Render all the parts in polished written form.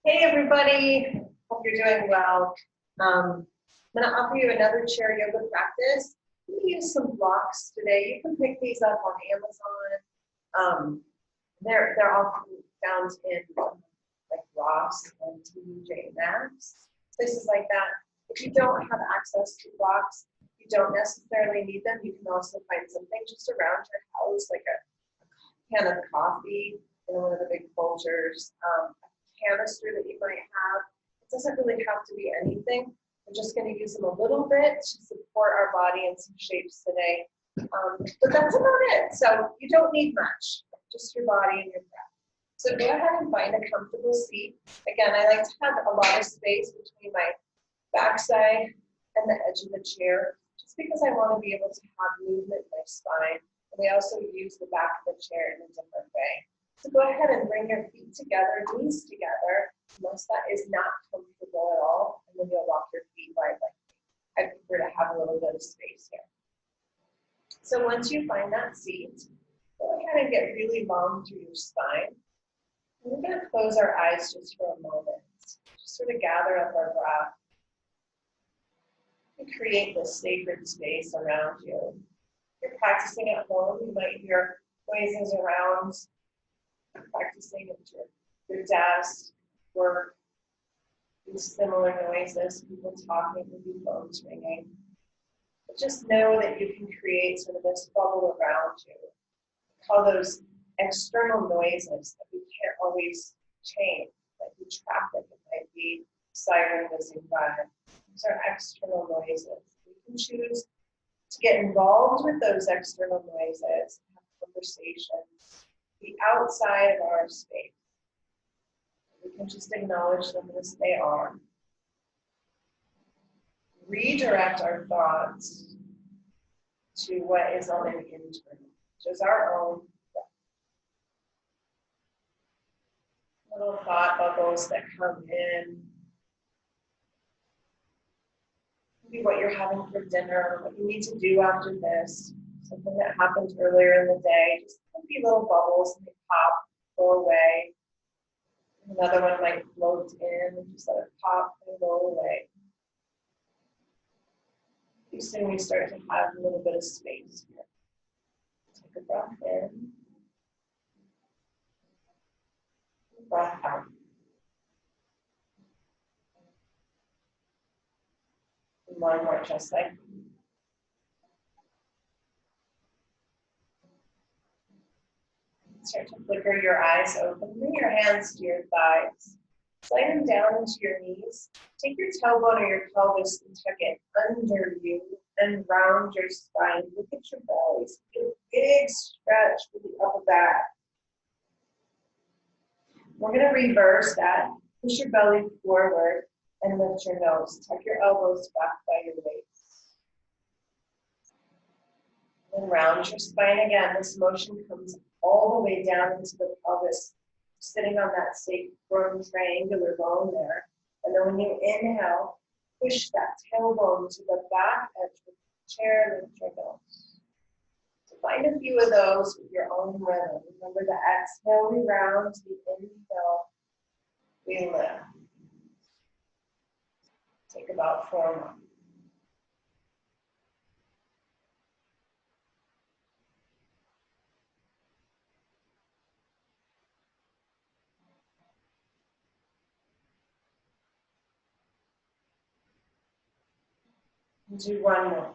Hey everybody, hope you're doing well. I'm going to offer you another chair yoga practice. I'm going to use some blocks today. You can pick these up on Amazon. They're often found in like Ross and TJ Maxx, places like that. If you don't have access to blocks, you don't necessarily need them. You can also find something just around your house, like a can of coffee in one of the big Folgers. Canister that you might have. It doesn't really have to be anything. We're just going to use them a little bit to support our body in some shapes today. But that's about it. So you don't need much, just your body and your breath. So go ahead and find a comfortable seat. Again, I like to have a lot of space between my backside and the edge of the chair, just because I want to be able to have movement in my spine. And we also use the back of the chair in a different way. So go ahead and bring your feet together, knees together, unless that is not comfortable at all, and then you'll walk your feet wide like me. I prefer to have a little bit of space here. So once you find that seat, go ahead and get really long through your spine. And we're going to close our eyes just for a moment, just sort of gather up our breath and create this sacred space around you. If you're practicing at home, you might hear noises around. Practicing at your desk, work, these similar noises, people talking, maybe phones ringing. But just know that you can create sort of this bubble around you. We call those external noises that we can't always change, like the traffic, it might be siren whizzing by. These are external noises. We can choose to get involved with those external noises, have conversations, be outside of our space. We can just acknowledge them as they are. Redirect our thoughts to what is on an internal, which is our own breath. Little thought bubbles that come in. Maybe what you're having for dinner, what you need to do after this, something that happened earlier in the day, just be little bubbles and they pop, go away. Another one might float in and just let it pop and go away. Pretty soon we start to have a little bit of space here. Take a breath in, breath out. And one more, just like start to flicker your eyes open. Bring your hands to your thighs. Slide them down into your knees. Take your tailbone or your pelvis and tuck it under you and round your spine. Look at your belly. Get a big stretch for the upper back. We're going to reverse that. Push your belly forward and lift your nose. Tuck your elbows back by your waist. And round your spine again. This motion comes all the way down into the pelvis, sitting on that sacrum triangular bone there. And then when you inhale, push that tailbone to the back edge of the chair, lift your nose. So find a few of those with your own rhythm. Remember the exhale, we round, the inhale, we lift. Take about 4 more. Do one more.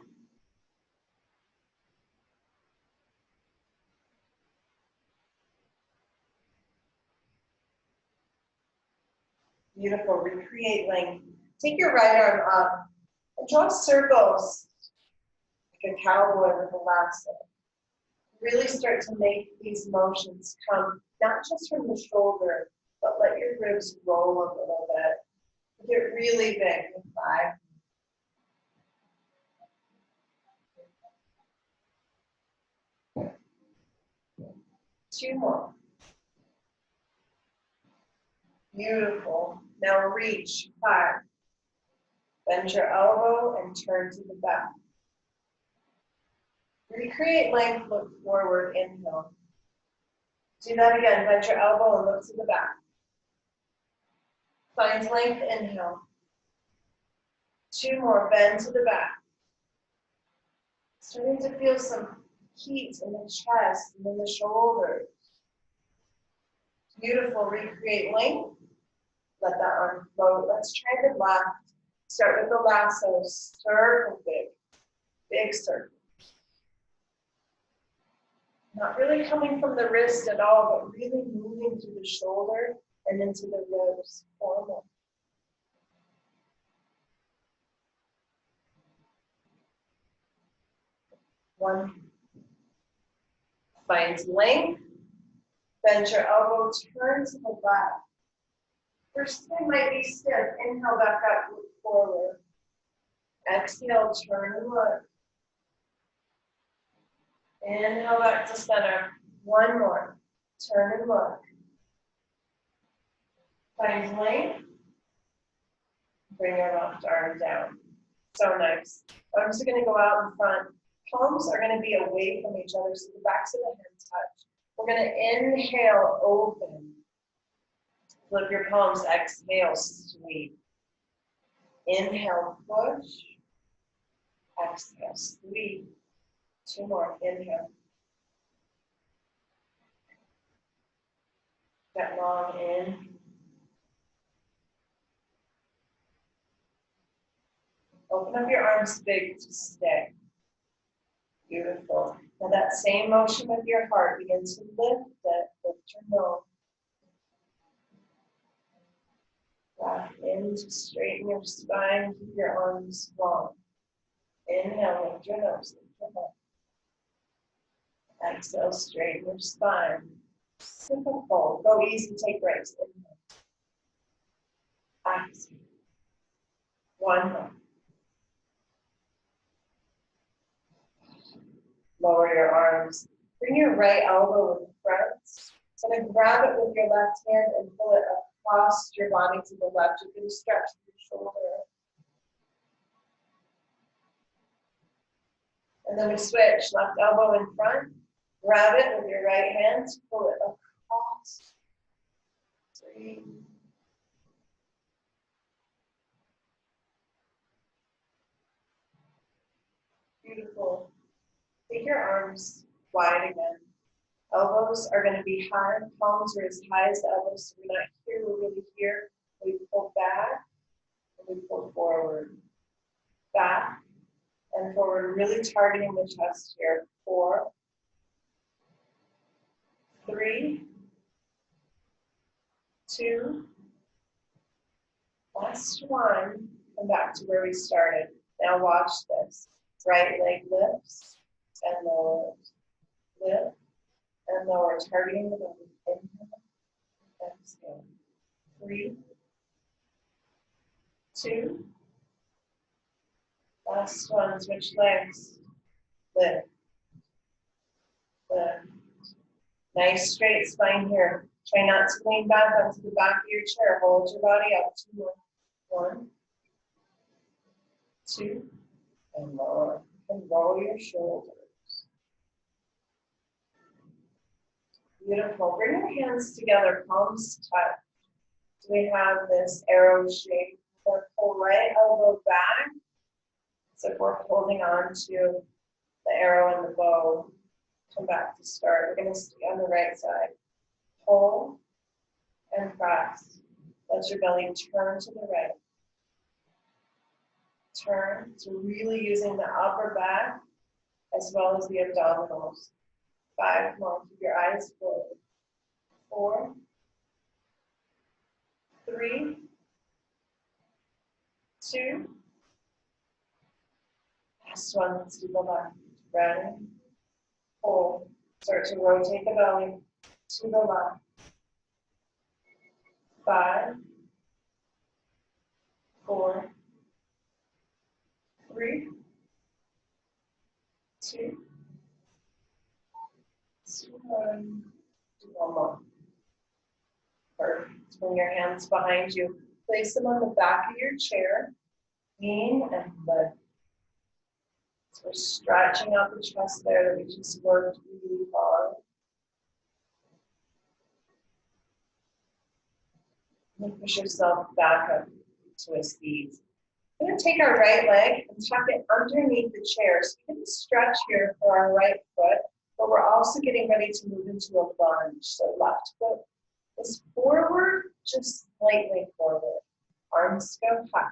Beautiful. Recreate length. Take your right arm up and draw circles like a cowboy with a lasso. Really start to make these motions come not just from the shoulder, but let your ribs roll a little bit. Get really big with 5. 2 more. Beautiful. Now reach 5. Bend your elbow and turn to the back. Recreate length, look forward, inhale. Do that again. Bend your elbow and look to the back. Find length, inhale. 2 more, bend to the back. Starting to feel some heat in the chest and in the shoulders. Beautiful, recreate length. Let that arm float. Let's try the left. Start with the lasso, circle big, big circle. Not really coming from the wrist at all, but really moving through the shoulder and into the ribs. 4 more. 1. Find length. Bend your elbow, turn to the left. First thing might be stiff. Inhale back up, look forward. Exhale, turn and look. Inhale back to center. 1 more. Turn and look. Find length. Bring your left arm down. So nice. Arms are going to go out in front. Palms are going to be away from each other, so the backs of the hands touch. We're going to inhale, open. Flip your palms, exhale, sweep. Inhale, push. Exhale, sweep. 2 more, inhale. Get long in. Open up your arms big to stay. Beautiful. Now that same motion with your heart, begin to lift it, lift your nose. Back in to straighten your spine, keep your arms long. Inhale, lift your nose, lift your head. Exhale, straighten your spine. Simple fold. Go easy, take breaks. Inhale. Exhale. 1 more. Lower your arms. Bring your right elbow in front. So then grab it with your left hand and pull it across your body to the left. You can stretch your shoulder. And then we switch. Left elbow in front. Grab it with your right hand. Pull it across. 3. Beautiful. Take your arms wide again. Elbows are going to be high. Palms are as high as the elbows. So we're not here, we're really here. We pull back and we pull forward. Back and forward, really targeting the chest here. 4, 3, 2, last 1. Come back to where we started. Now watch this. Right leg lifts and lowers. Lift and lower, targeting the belly. Inhale, exhale. 3, 2, last 1. Switch legs. Lift, lift. Nice straight spine here. Try not to lean back onto the back of your chair. Hold your body up. 2 more. 1, 2, and lower. And roll your shoulders. Beautiful. Bring your hands together, palms touch. So we have this arrow shape. We'll pull right elbow back. So if we're holding on to the arrow and the bow, come back to start. We're going to stay on the right side. Pull and press. Let your belly turn to the right. Turn. So really using the upper back as well as the abdominals. 5 more. Keep your eyes closed. 4, 3, 2. Last 1. Let's do the left. Ready? Hold. Start to rotate the belly to the left. 5, 4, 3, 2, 1. Do 1 more. Perfect. Bring your hands behind you. Place them on the back of your chair. Lean and lift. So we're stretching out the chest there that we just worked really hard. And push yourself back up to a seat. We're going to take our right leg and tuck it underneath the chair. So we get a stretch here for our right foot, but we're also getting ready to move into a lunge. So left foot is forward, just slightly forward. Arms go high.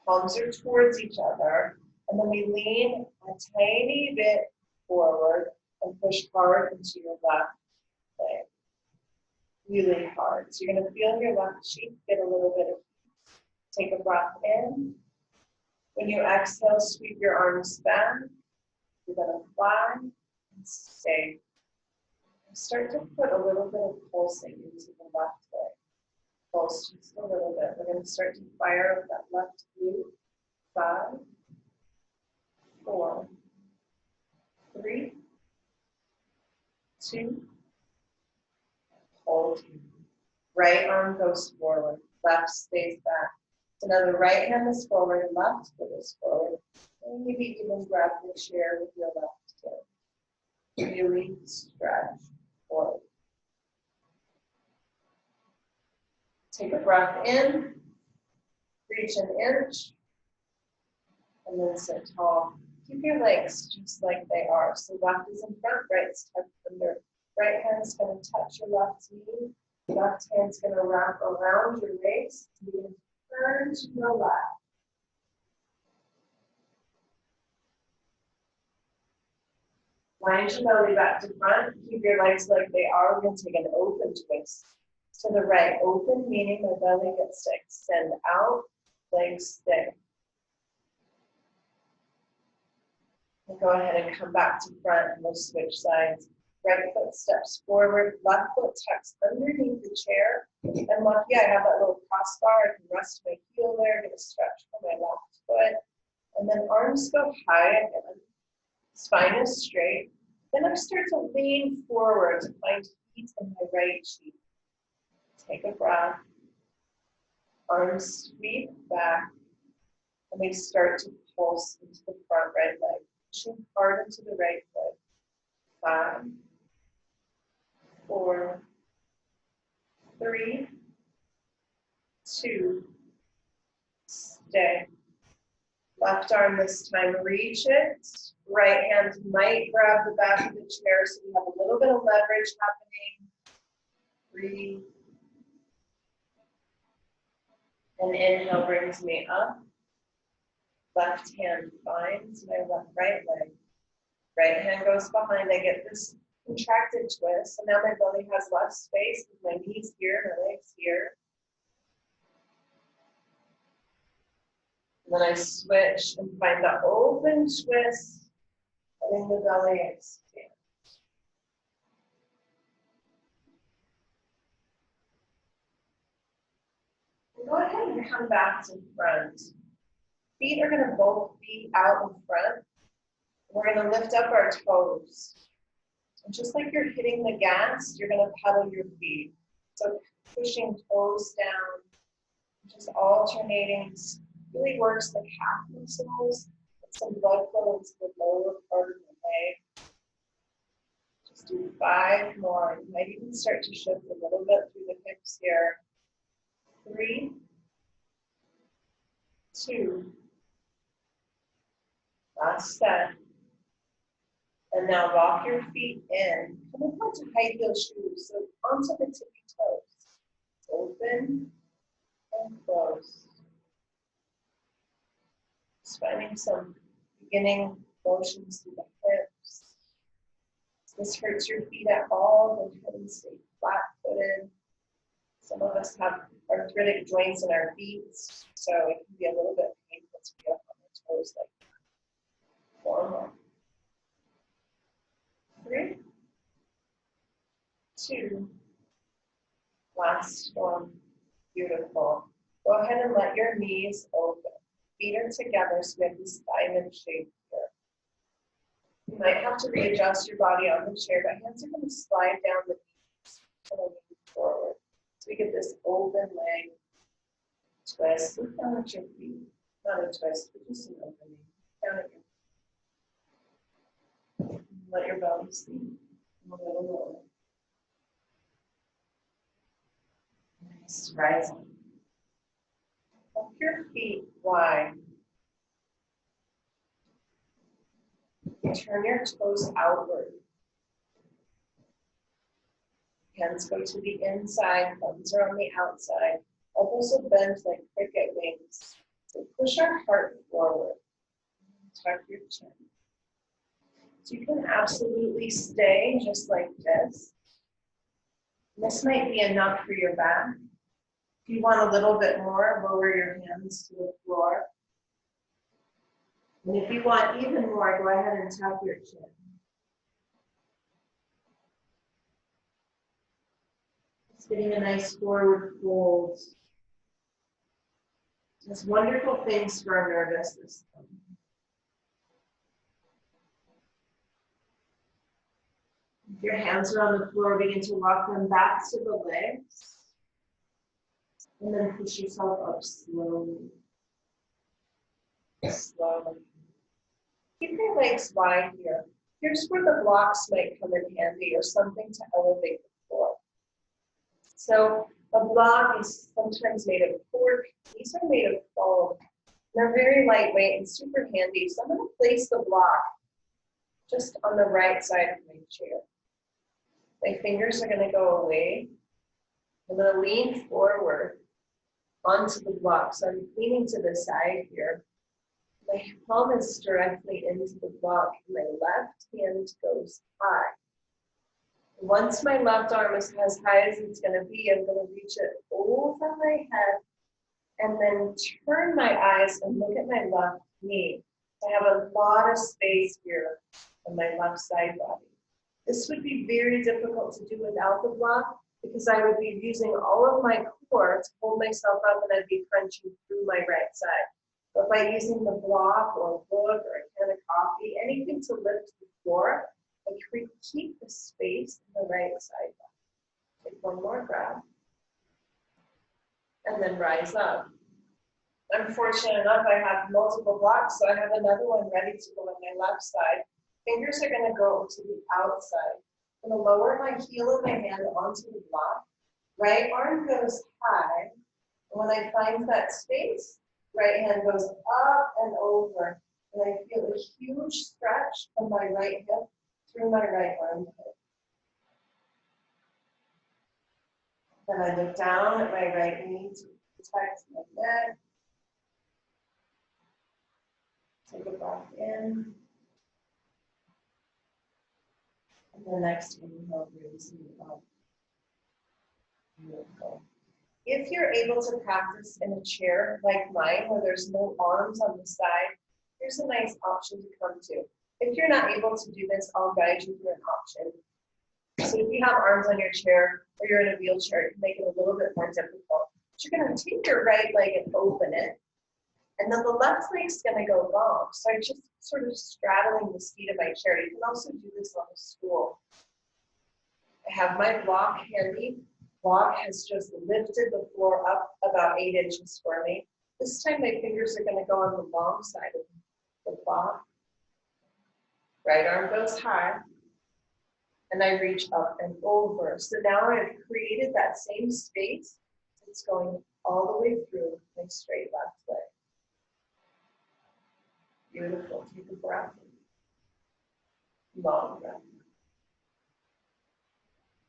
Palms are towards each other. And then we lean a tiny bit forward and push hard into your left leg. Really hard. So you're going to feel your left cheek get a little bit of heat. Take a breath in. When you exhale, sweep your arms back. You're going to fly and stay. Start to put a little bit of pulsing into the left leg. Pulse just a little bit. We're going to start to fire with that left glute. 5, 4, 3, 2, hold. Right arm goes forward, left stays back. So now the right hand is forward, left foot is forward. And maybe even grab the chair with your left foot. Really stretch forward. Take a breath in, reach an inch, and then sit tall. Keep your legs just like they are. So left is in front, right is tucked under. Right hand is going to touch your left knee. Left hand's going to wrap around your waist. You're going to turn to your left. Line your belly back to front. Keep your legs like they are. We're going to take an open twist to the right. Open meaning my belly gets to extend out, legs stay. And go ahead and come back to front and we'll switch sides. Right foot steps forward, left foot tucks underneath the chair. And lucky I have that little crossbar. I can rest my heel there, get a stretch for my left foot. And then arms go high again. Spine is straight. Then I start to lean forward to find heat in my right cheek. Take a breath. Arms sweep back. And we start to pulse into the front right leg. Pushing hard into the right foot. 5, 4, 3, 2, stay. Left arm this time, reach it. Right hand might grab the back of the chair so you have a little bit of leverage happening. Breathe. And inhale brings me up. Left hand finds my right leg. Right hand goes behind. I get this contracted twist. So now my belly has less space with my knees here, my legs here. And then I switch and find the open twist, letting the belly expand. And go ahead and come back to front. Feet are going to both be out in front. We're going to lift up our toes. And just like you're hitting the gas, you're going to pedal your feet. So pushing toes down, just alternating, really works the calf muscles, get some blood flow into the lower part of the leg. Just do 5 more. You might even start to shift a little bit through the hips here. 3, 2, last set. And now walk your feet in. Come up onto high heel shoes, so onto the tippy toes. Open and close. Just finding some beginning motions through the hips. If this hurts your feet at all, go ahead and stay flat-footed. Some of us have arthritic joints in our feet, so it can be a little bit painful to be up on the toes like that. 4 more. 3, 2, last one. Beautiful. Go ahead and let your knees open. Feet are together, so we have this diamond shape here. You might have to readjust your body on the chair, but hands are going to slide down the knees and then move forward. So we get this open leg twist. Look down at your feet. Not a twist, but just an opening. Down at your feet. Let your belly sleep. A little lower. Just rise up. Walk your feet wide. Turn your toes outward. Hands go to the inside, thumbs are on the outside. Elbows will bend like cricket wings. So push our heart forward. Tuck your chin. So you can absolutely stay just like this. This might be enough for your back. If you want a little bit more, lower your hands to the floor. And if you want even more, go ahead and tuck your chin. Just getting a nice forward fold. Just wonderful things for our nervous system. If your hands are on the floor, begin to walk them back to the legs. And then push yourself up slowly. Slowly. Keep your legs wide here. Here's where the blocks might come in handy, or something to elevate the floor. So a block is sometimes made of cork. These are made of foam. They're very lightweight and super handy. So I'm going to place the block just on the right side of my chair. My fingers are going to go away. I'm going to lean forward onto the block. So I'm leaning to the side here. My palm is directly into the block. My left hand goes high. Once my left arm is as high as it's going to be, I'm going to reach it over my head and then turn my eyes and look at my left knee. I have a lot of space here on my left side body. This would be very difficult to do without the block because I would be using all of my core to hold myself up and I'd be crunching through my right side. But by using the block or a book or a can of coffee, anything to lift the floor, I keep the space on the right side. Take one more breath. And then rise up. I'm fortunate enough, I have multiple blocks, so I have another one ready to go on my left side. Fingers are going to go to the outside. I'm going to lower my heel of my hand onto the block. Right arm goes high. And when I find that space, right hand goes up and over. And I feel a huge stretch from my right hip through my right armpit. Then I look down at my right knee to protect my neck. Take a breath in. And the next inhale brings you up. Beautiful. If you're able to practice in a chair like mine, where there's no arms on the side, here's a nice option to come to. If you're not able to do this, I'll guide you through an option. So if you have arms on your chair or you're in a wheelchair, it can make it a little bit more difficult. But you're going to take your right leg and open it. And then the left leg's going to go long. So I'm just sort of straddling the seat of my chair. You can also do this on a stool. I have my block handy. Block has just lifted the floor up about 8 inches for me. This time my fingers are going to go on the long side of the block. Right arm goes high. And I reach up and over. So now I've created that same space. It's going all the way through my straight left leg. Beautiful. Take a breath. Long breath.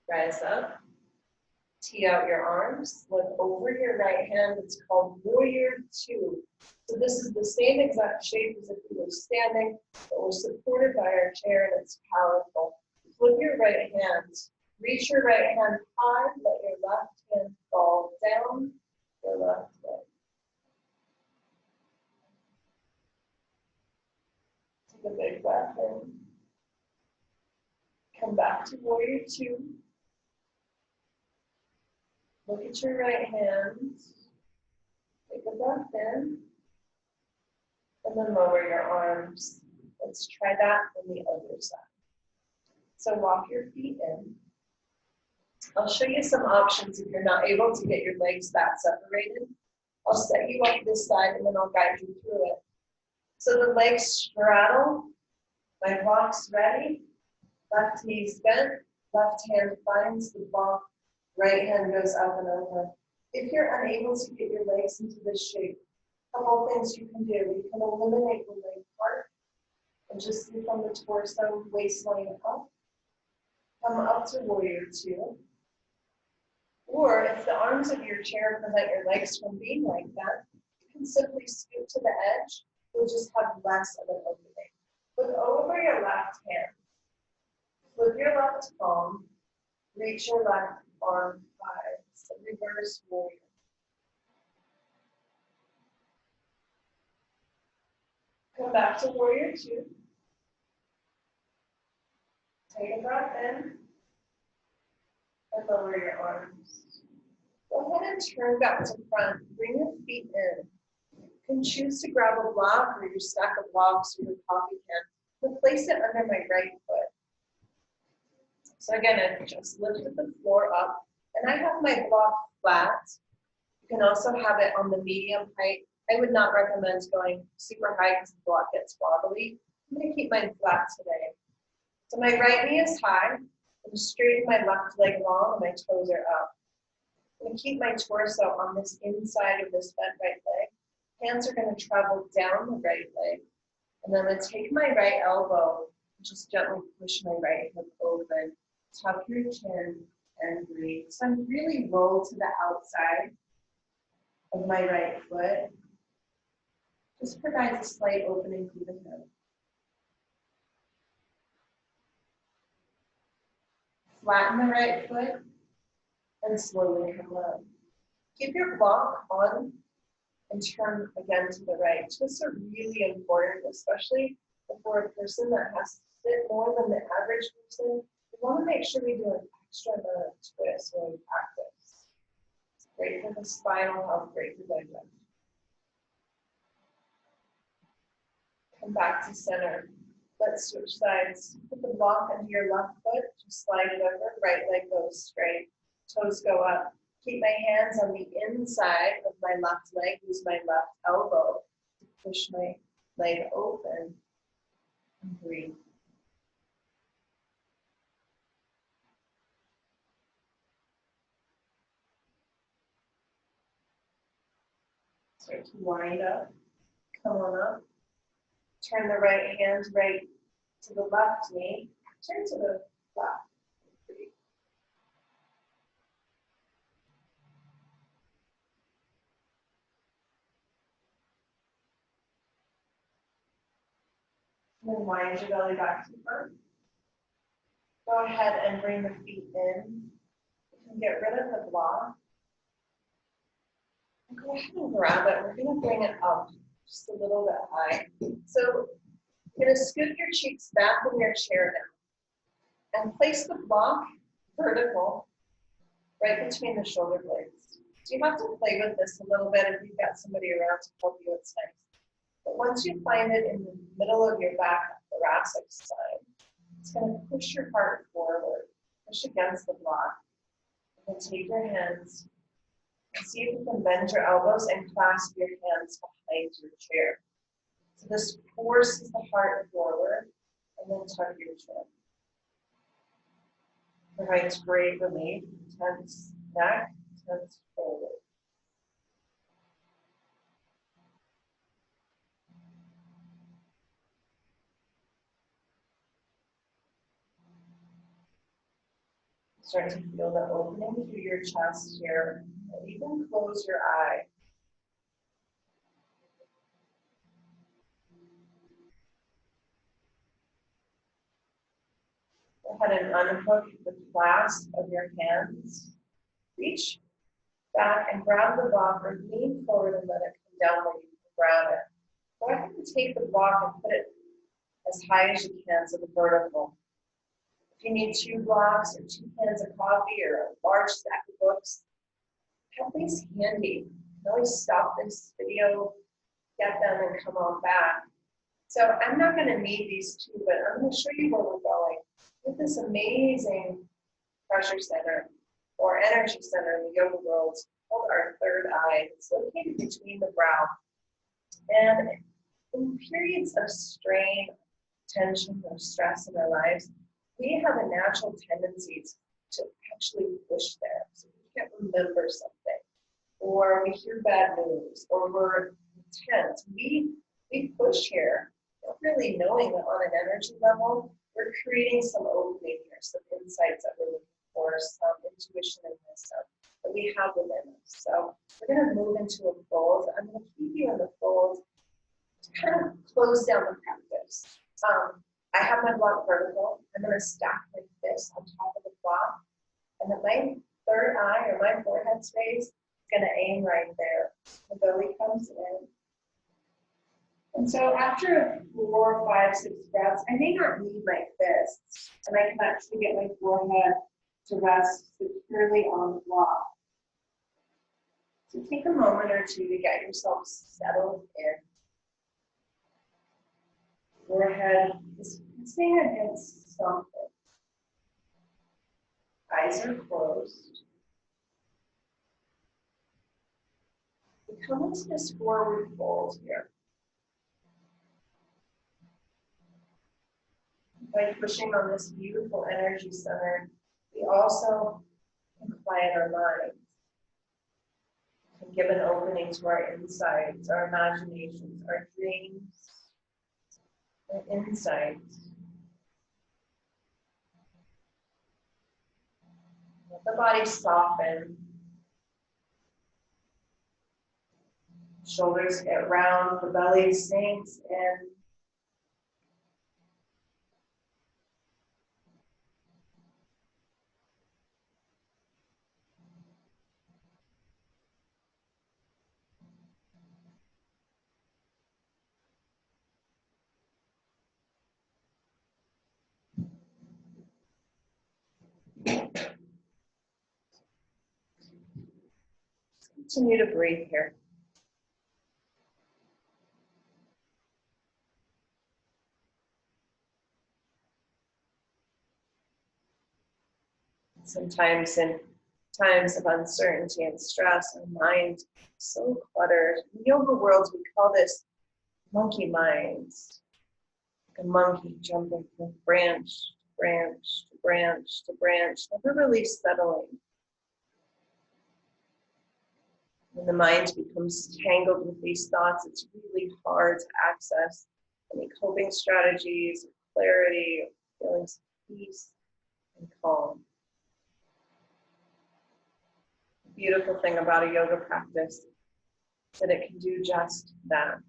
Rise up. Tee out your arms. Look over your right hand. It's called Warrior 2. So this is the same exact shape as if we were standing, but we're supported by our chair, and it's powerful. Flip your right hand. Reach your right hand high. Let your left hand fall down your left leg. Take a big breath in. Come back to Warrior 2. Look at your right hand. Take a breath in. And then lower your arms. Let's try that on the other side. So walk your feet in. I'll show you some options if you're not able to get your legs that separated. I'll set you up this side and then I'll guide you through it. So the legs straddle. My block's ready. Left knee's bent. Left hand finds the block. Right hand goes up and over. If you're unable to get your legs into this shape, a couple things you can do. You can eliminate the leg part and just see from the torso, waistline up. Come up to warrior two. Or if the arms of your chair prevent your legs from being like that, you can simply scoot to the edge. You'll just have less of an opening. Look over your left hand. Flip your left palm. Reach your left arm high. So reverse warrior. Come back to warrior two. Take a breath in. And lower your arms. Go ahead and turn back to front. Bring your feet in. You can choose to grab a block or your stack of blocks or your coffee can and place it under my right foot. So again, I just lifted the floor up and I have my block flat. You can also have it on the medium height. I would not recommend going super high because the block gets wobbly. I'm going to keep mine flat today. So my right knee is high. I'm straighten my left leg long and my toes are up. I'm going to keep my torso on this inside of this bent right leg. Hands are going to travel down the right leg. And then I'm going to take my right elbow and just gently push my right hip open. Tuck your chin and breathe. So I'm really roll to the outside of my right foot. Just provides a slight opening through the hip. Flatten the right foot and slowly come up. Keep your block on and turn again to the right. Twists are really important, especially for a person that has to sit more than the average person. We want to make sure we do an extra amount of twists when we practice. It's great for the spinal health, great for digestion. Come back to center. Let's switch sides. Put the block under your left foot, just slide it over, right leg goes straight, toes go up. Keep my hands on the inside of my left leg, use my left elbow to push my leg open and breathe. Start to wind up, come on up. Turn the right hand right to the left knee, turn to the left. And then wind your belly back to the front. Go ahead and bring the feet in. You can get rid of the block. And go ahead and grab it. We're going to bring it up just a little bit high. So you're going to scoot your cheeks back in your chair now. And place the block vertical right between the shoulder blades. So you have to play with this a little bit. If you've got somebody around to help you, it's nice. But once you find it in the middle of your back thoracic side, it's going to push your heart forward, push against the block. And then take your hands and see if you can bend your elbows and clasp your hands behind your chair. So this forces the heart forward, and then tuck your chin. Provides great relief, tense neck, tense shoulder. Start to feel the opening through your chest here, and even close your eye. Go ahead and unhook the clasp of your hands. Reach back and grab the block or lean forward and let it come down where you can grab it. Go ahead and take the block and put it as high as you can, so the vertical. If you need 2 blocks or 2 cans of coffee or a large stack of books, have these handy. You can always stop this video, get them, and come on back. So I'm not going to need these 2, but I'm going to show you where we're going. With this amazing pressure center or energy center in the yoga world, called our third eye. It's located between the brow. And in periods of strain, tension, or stress in our lives, we have a natural tendency to actually push there. So we can't remember something. or we hear bad news, or we're tense. We push here, not really knowing that on an energy level, we're creating some opening here, some insights that we're looking for, some intuition and wisdom that we have within us. So we're going to move into a fold. I'm going to keep you in the fold to kind of close down the practice. I have my block vertical. I'm going to stack my fists on top of the block, and then my third eye or my forehead space is going to aim right there. The belly comes in. And so after 4, 5, 6 breaths, I may not need my fists, and I can actually get my forehead to rest securely on the block. So take a moment or two to get yourself settled in. Forehead is pressing against something. Eyes are closed. We come into this forward fold here. By pushing on this beautiful energy center, we also can quiet our minds and give an opening to our insights, our imaginations, our dreams, our insights. Let the body soften. Shoulders get round, the belly sinks in. Continue to breathe here. Sometimes in times of uncertainty and stress, our mind is so cluttered. In yoga world, we call this monkey minds. Like a monkey jumping from branch to branch to branch to branch, never really settling. When the mind becomes tangled with these thoughts, it's really hard to access any coping strategies, clarity, feelings of peace and calm. The beautiful thing about a yoga practice is that it can do just that.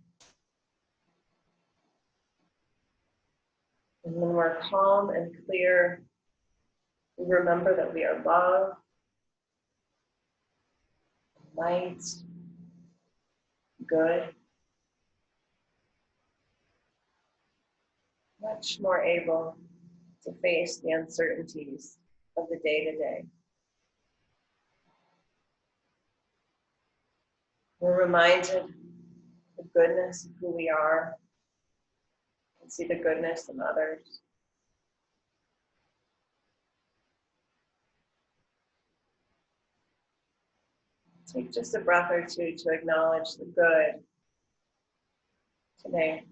And when we're calm and clear, we remember that we are love, light, good, much more able to face the uncertainties of the day-to-day. We're reminded of the goodness of who we are and see the goodness in others. Take just a breath or two to acknowledge the good today.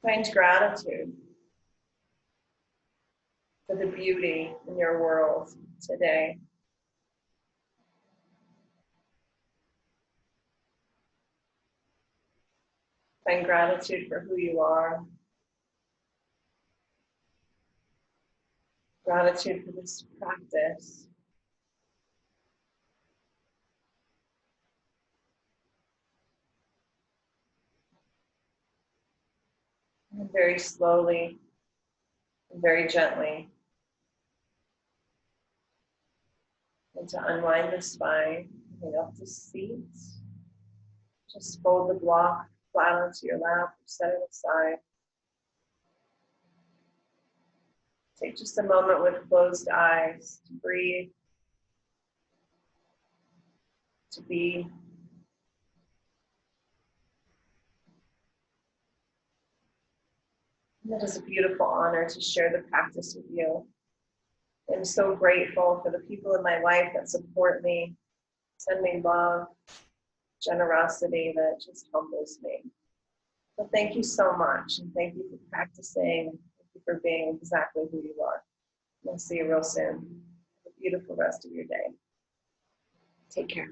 Find gratitude for the beauty in your world today. Find gratitude for who you are. Gratitude for this practice. And very slowly and very gently, and to unwind the spine, bring up the seat. Just fold the block flat onto your lap, set it aside. Take just a moment with closed eyes to breathe, to be. And it is a beautiful honor to share the practice with you. I'm so grateful for the people in my life that support me, send me love, generosity that just humbles me. So thank you so much, and thank you for practicing. Thank you you for being exactly who you are. We'll see you real soon. Have a beautiful rest of your day. Take care.